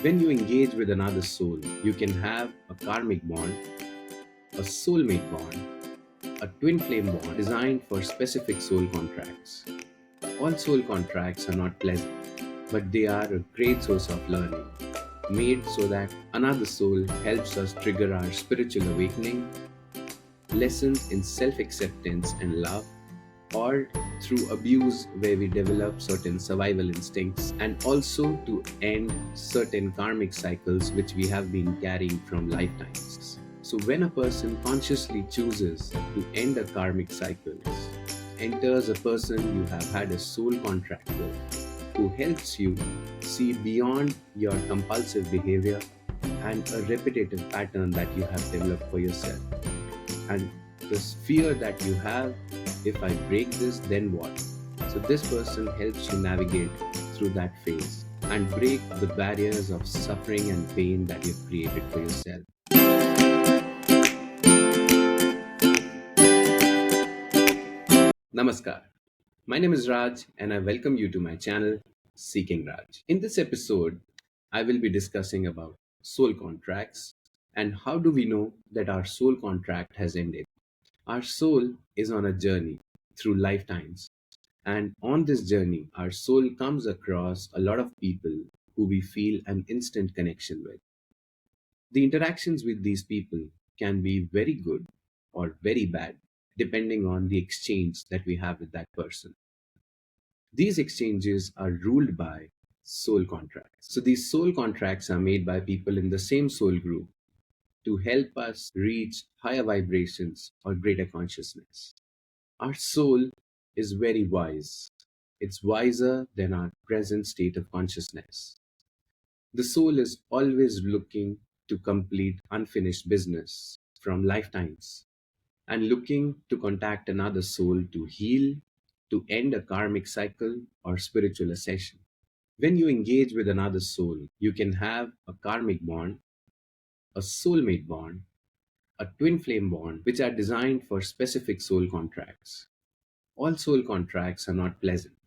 When you engage with another soul, you can have a karmic bond, a soulmate bond, a twin flame bond designed for specific soul contracts. All soul contracts are not pleasant, but they are a great source of learning, made so that another soul helps us trigger our spiritual awakening, lessons in self acceptance and love, or through abuse where we develop certain survival instincts, and also to end certain karmic cycles which we have been carrying from lifetimes. So, when a person consciously chooses to end a karmic cycle, enters a person you have had a soul contract with, who helps you see beyond your compulsive behavior and a repetitive pattern that you have developed for yourself. And this fear that you have, if I break this, then what? So, this person helps you navigate through that phase and break the barriers of suffering and pain that you've created for yourself. Namaskar. My name is Raj, and I welcome you to my channel, Seeking Raj. In this episode, I will be discussing about soul contracts and how do we know that our soul contract has ended. Our soul is on a journey through lifetimes, and on this journey, our soul comes across a lot of people who we feel an instant connection with. The interactions with these people can be very good or very bad, depending on the exchange that we have with that person. These exchanges are ruled by soul contracts. So these soul contracts are made by people in the same soul group to help us reach higher vibrations or greater consciousness. Our soul is very wise. It's wiser than our present state of consciousness. The soul is always looking to complete unfinished business from lifetimes and looking to contact another soul to heal, to end a karmic cycle or spiritual ascension. When you engage with another soul, you can have a karmic bond, a soulmate bond, a twin flame bond, which are designed for specific soul contracts. All soul contracts are not pleasant,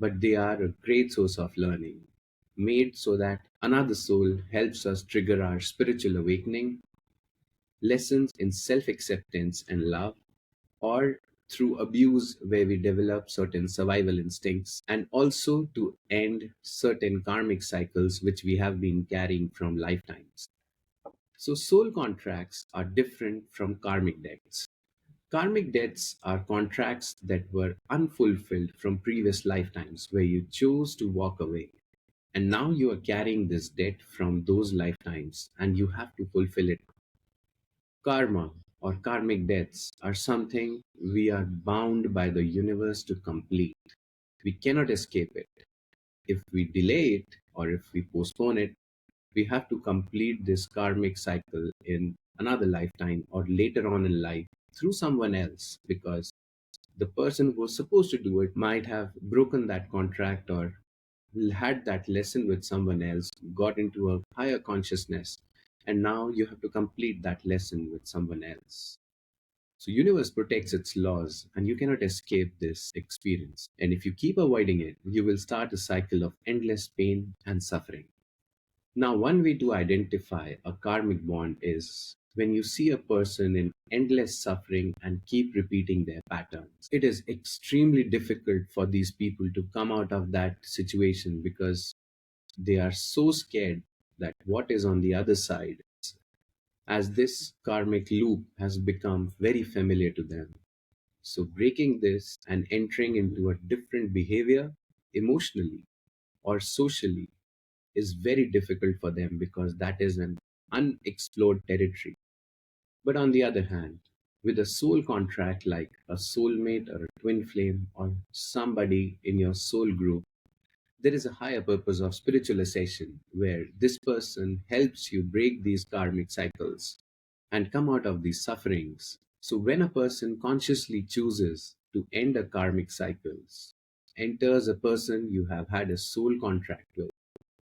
but they are a great source of learning, made so that another soul helps us trigger our spiritual awakening, lessons in self acceptance and love, or through abuse where we develop certain survival instincts, and also to end certain karmic cycles which we have been carrying from lifetimes. So, soul contracts are different from karmic debts. Karmic debts are contracts that were unfulfilled from previous lifetimes where you chose to walk away. And now you are carrying this debt from those lifetimes and you have to fulfill it. Karma or karmic debts are something we are bound by the universe to complete. We cannot escape it. If we delay it or if we postpone it, we have to complete this karmic cycle in another lifetime or later on in life through someone else, because the person who was supposed to do it might have broken that contract or had that lesson with someone else, got into a higher consciousness, and now you have to complete that lesson with someone else. So universe protects its laws and you cannot escape this experience. And if you keep avoiding it, you will start a cycle of endless pain and suffering. Now, one way to identify a karmic bond is when you see a person in endless suffering and keep repeating their patterns. It is extremely difficult for these people to come out of that situation because they are so scared that what is on the other side, as this karmic loop has become very familiar to them. So, breaking this and entering into a different behavior emotionally or socially is very difficult for them because that is an unexplored territory. But on the other hand, with a soul contract like a soulmate or a twin flame or somebody in your soul group, there is a higher purpose of spiritual ascension where this person helps you break these karmic cycles and come out of these sufferings. So when a person consciously chooses to end a karmic cycles, enters a person you have had a soul contract with,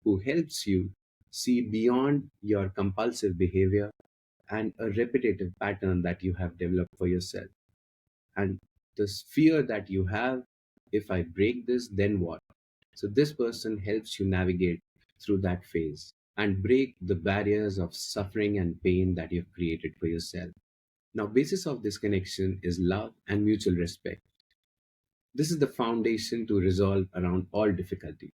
who helps you see beyond your compulsive behavior and a repetitive pattern that you have developed for yourself. And this fear that you have, if I break this, then what? So, this person helps you navigate through that phase and break the barriers of suffering and pain that you've created for yourself. Now, basis of this connection is love and mutual respect. This is the foundation to resolve around all difficulty.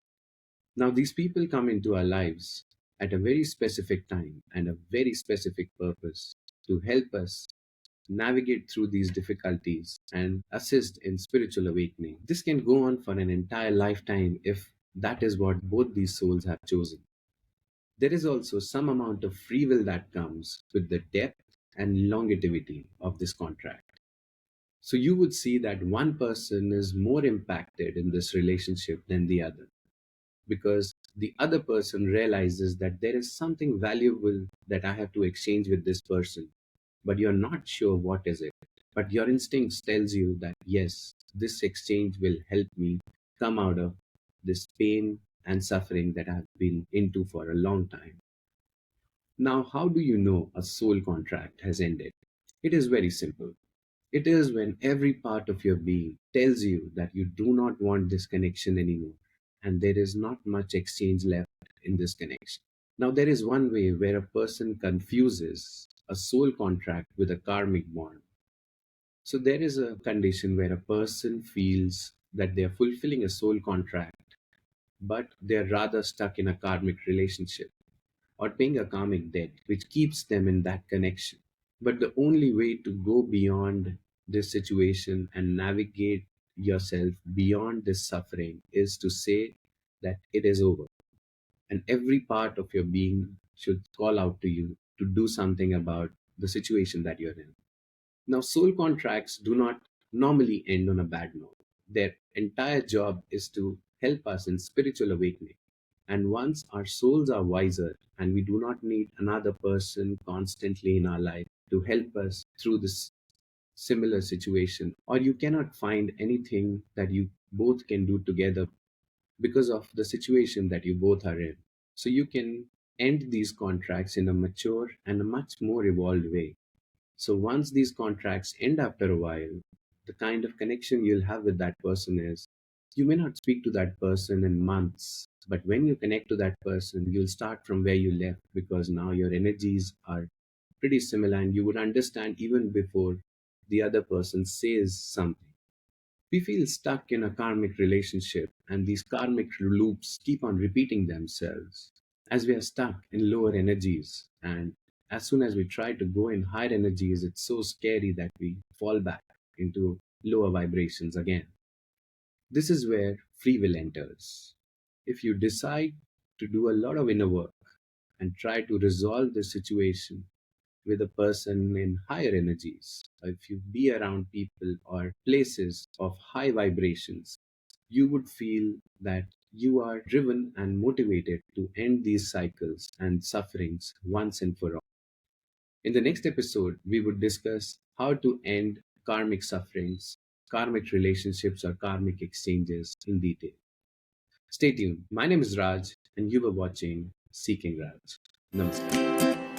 Now, these people come into our lives at a very specific time and a very specific purpose to help us navigate through these difficulties and assist in spiritual awakening. This can go on for an entire lifetime if that is what both these souls have chosen. There is also some amount of free will that comes with the depth and longevity of this contract. So you would see that one person is more impacted in this relationship than the other, because the other person realizes that there is something valuable that I have to exchange with this person, but you're not sure what is it. But your instincts tells you that yes, this exchange will help me come out of this pain and suffering that I've been into for a long time. Now, how do you know a soul contract has ended? It is very simple. It is when every part of your being tells you that you do not want this connection anymore, and there is not much exchange left in this connection. Now, there is one way where a person confuses a soul contract with a karmic bond. So, there is a condition where a person feels that they are fulfilling a soul contract, but they are rather stuck in a karmic relationship or paying a karmic debt, which keeps them in that connection. But the only way to go beyond this situation and navigate yourself beyond this suffering is to say that it is over. And every part of your being should call out to you to do something about the situation that you're in. Now, soul contracts do not normally end on a bad note. Their entire job is to help us in spiritual awakening. And once our souls are wiser and we do not need another person constantly in our life to help us through this similar situation, or you cannot find anything that you both can do together because of the situation that you both are in. So you can end these contracts in a mature and a much more evolved way. So once these contracts end after a while, the kind of connection you'll have with that person is you may not speak to that person in months, but when you connect to that person, you'll start from where you left because now your energies are pretty similar and you would understand even before the other person says something. We feel stuck in a karmic relationship, and these karmic loops keep on repeating themselves as we are stuck in lower energies. And as soon as we try to go in higher energies, it's so scary that we fall back into lower vibrations again. This is where free will enters. If you decide to do a lot of inner work and try to resolve the situation with a person in higher energies, or if you be around people or places of high vibrations, you would feel that you are driven and motivated to end these cycles and sufferings once and for all. In the next episode, we would discuss how to end karmic sufferings, karmic relationships, or karmic exchanges in detail. Stay tuned. My name is Raj, and you were watching Seeking Raj. Namaskar.